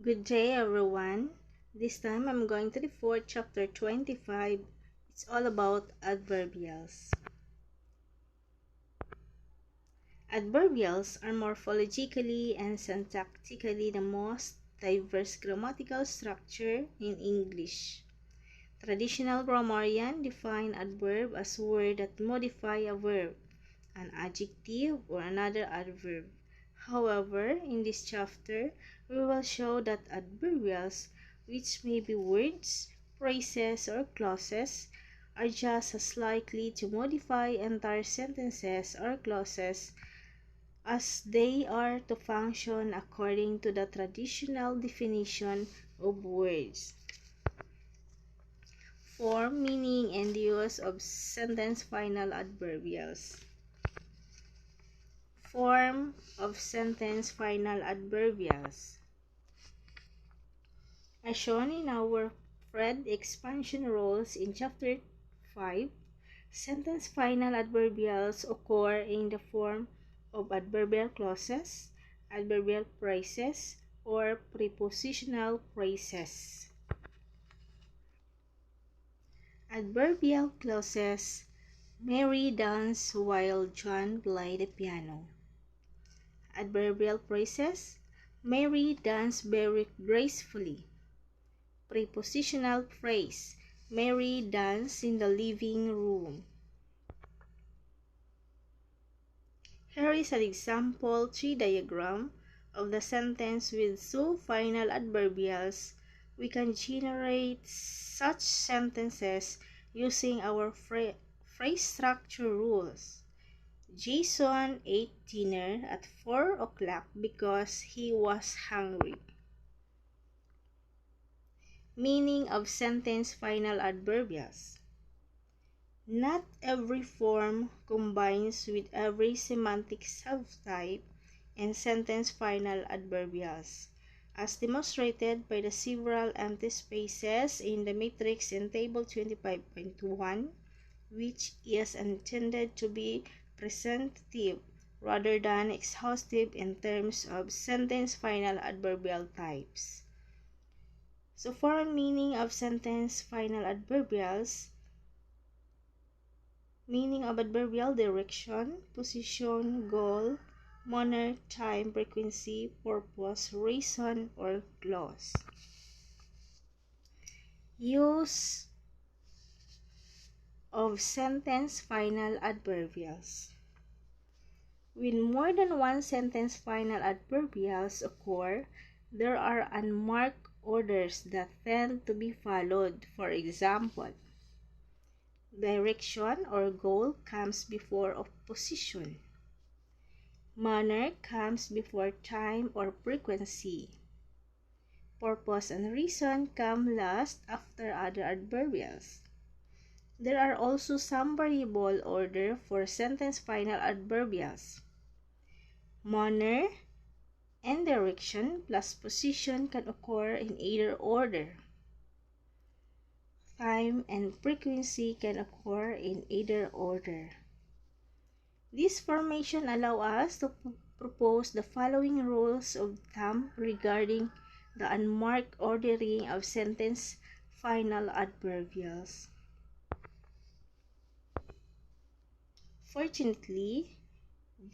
Good day, everyone. This time I'm going to the fourth chapter 25. It's all about adverbials. Adverbials are morphologically and syntactically the most diverse grammatical structure in English. Traditional grammarians define adverb as words that modify a verb, an adjective, or another adverb. However, in this chapter, we will show that adverbials, which may be words, phrases, or clauses, are just as likely to modify entire sentences or clauses as they are to function according to the traditional definition of words. Form, meaning, and use of sentence final adverbials. Form of sentence final adverbials. As shown in our Fred expansion rules in chapter 5, sentence final adverbials occur in the form of adverbial clauses, adverbial phrases, or prepositional phrases. Adverbial clauses: Mary danced while John played the piano. Adverbial phrases: Mary danced very gracefully. Prepositional phrase: Mary danced in the living room. Here is an example tree diagram of the sentence with two final adverbials. We can generate such sentences using our phrase structure rules. Jason ate dinner at 4 o'clock because he was hungry. Meaning of sentence final adverbials. Not every form combines with every semantic subtype in sentence final adverbials, as demonstrated by the several empty spaces in the matrix in table 25.1, which is intended to be presentative rather than exhaustive in terms of sentence final adverbial types. So for a meaning of sentence final adverbials: meaning of adverbial: direction, position, goal, manner, time, frequency, purpose, reason, or clause. Use of sentence final adverbials. When more than one sentence final adverbials occur, there are unmarked orders that tend to be followed. For example, direction or goal comes before of position. Manner comes before time or frequency. Purpose and reason come last after other adverbials. There are also some variable order for sentence final adverbials. Manner and direction plus position can occur in either order. Time and frequency can occur in either order. This formation allows us to propose the following rules of thumb regarding the unmarked ordering of sentence final adverbials. Fortunately,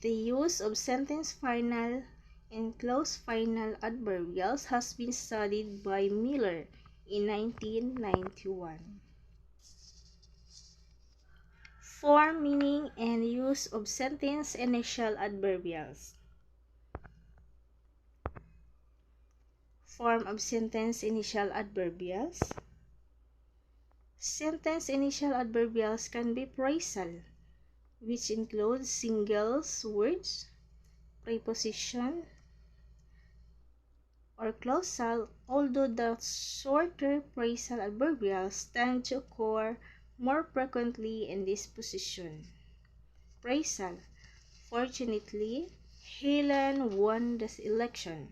the use of sentence final and clause final adverbials has been studied by Miller in 1991. Form, meaning, and use of sentence initial adverbials. Form of sentence initial adverbials. Sentence initial adverbials can be phrasal, which includes single words, preposition, or clausal, although the shorter phrasal adverbials tend to occur more frequently in this position. Phrasal: Fortunately, Helen won the election.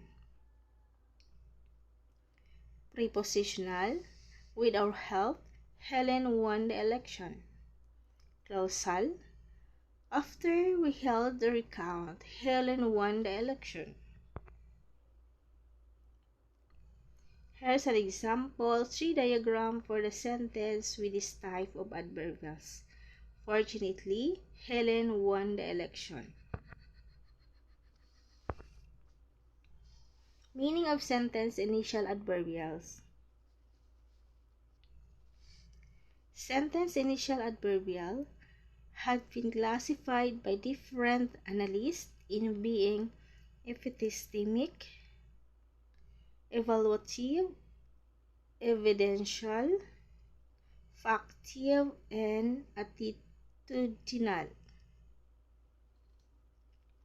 Prepositional: With our help, Helen won the election. Clausal: After we held the recount, Helen won the election. Here's an example tree diagram for the sentence with this type of adverbials. Fortunately, Helen won the election. Meaning of sentence initial adverbials. Sentence initial adverbial had been classified by different analysts in being epistemic, evaluative, evidential, factive, and attitudinal.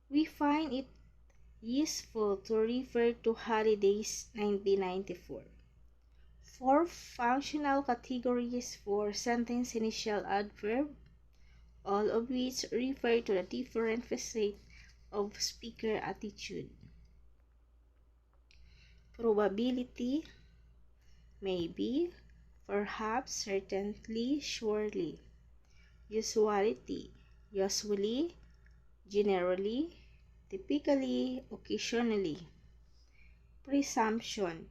We find it useful to refer to Halliday's 1994. 4 functional categories for sentence initial adverb, all of which refer to the different facets of speaker attitude. Probability, maybe, perhaps, certainly, surely. Usuality, usually, generally, typically, occasionally. Presumption,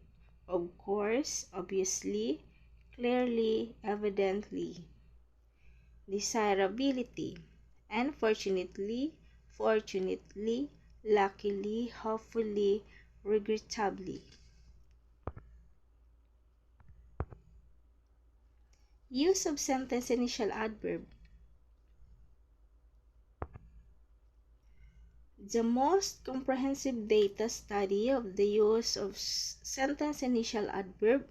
of course, obviously, clearly, evidently. Desirability, unfortunately, fortunately, luckily, hopefully, regrettably. Use of sentence initial adverb. The most comprehensive data study of the use of sentence initial adverb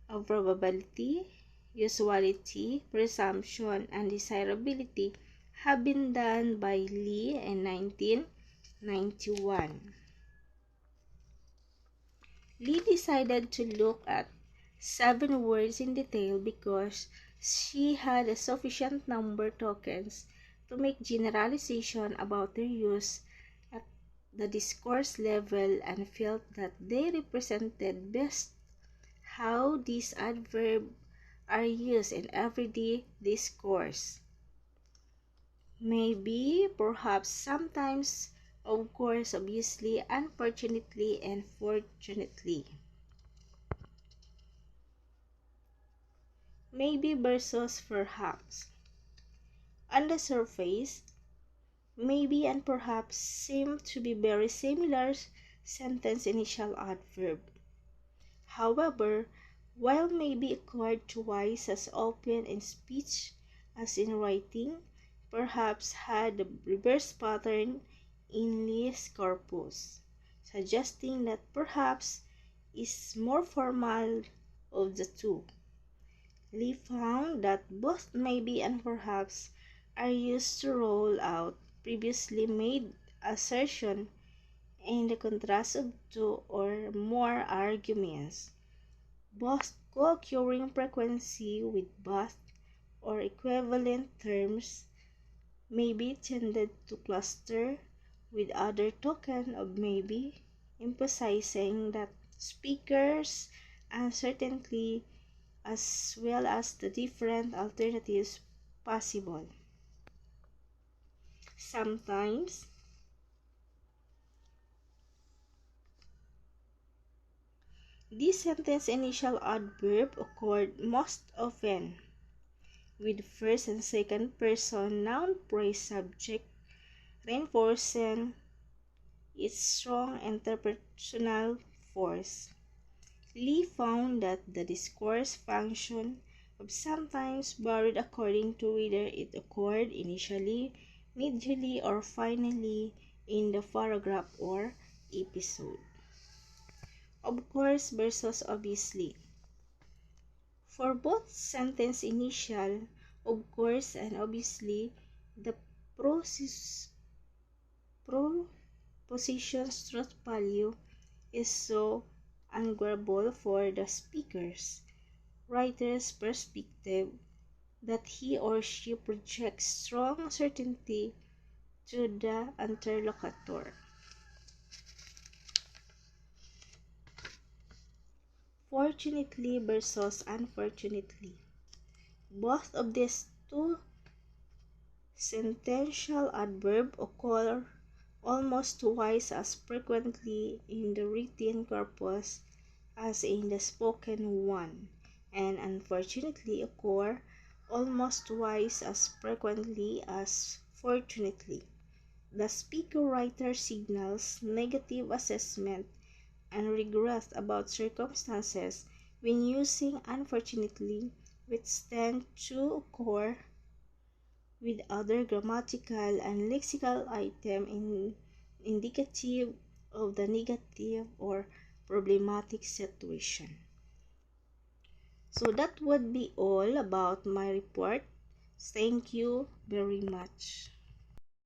of probability, usuality, presumption, and desirability have been done by Lee in 1991. Lee decided to look at 7 words in detail because she had a sufficient number of tokens to make generalization about their use at the discourse level and felt that they represented best how these adverbs are used in everyday discourse. Maybe, perhaps, sometimes, of course, obviously, unfortunately, and fortunately. Maybe versus perhaps. On the surface, maybe and perhaps seem to be very similar sentence initial adverb. However, while maybe occurred twice as often in speech as in writing, perhaps had the reverse pattern in Lee's corpus, suggesting that perhaps is more formal of the two. Lee found that both maybe and perhaps are used to roll out previously made assertion in the contrast of 2 or more arguments. Both co-occurring frequency with both or equivalent terms may be tended to cluster with other token of maybe, emphasizing that speakers uncertainty as well as the different alternatives possible. Sometimes, this sentence initial adverb occurred most often with first and second person noun phrase subject, reinforcing its strong interpersonal force. Lee found that the discourse function of sometimes varied according to whether it occurred initially, medially, or finally in the paragraph or episode. Of course versus obviously. For both sentence initial, of course, and obviously, the proposition's truth value is so ungrabbable for the speaker's writer's perspective that he or she projects strong certainty to the interlocutor. Fortunately versus unfortunately. Both of these two sentential adverbs occur almost twice as frequently in the written corpus as in the spoken one, and unfortunately occur almost twice as frequently as fortunately. The speaker-writer signals negative assessment and regret about circumstances when using unfortunately, which tend to occur with other grammatical and lexical items indicative of the negative or problematic situation. So that would be all about my report. Thank you very much.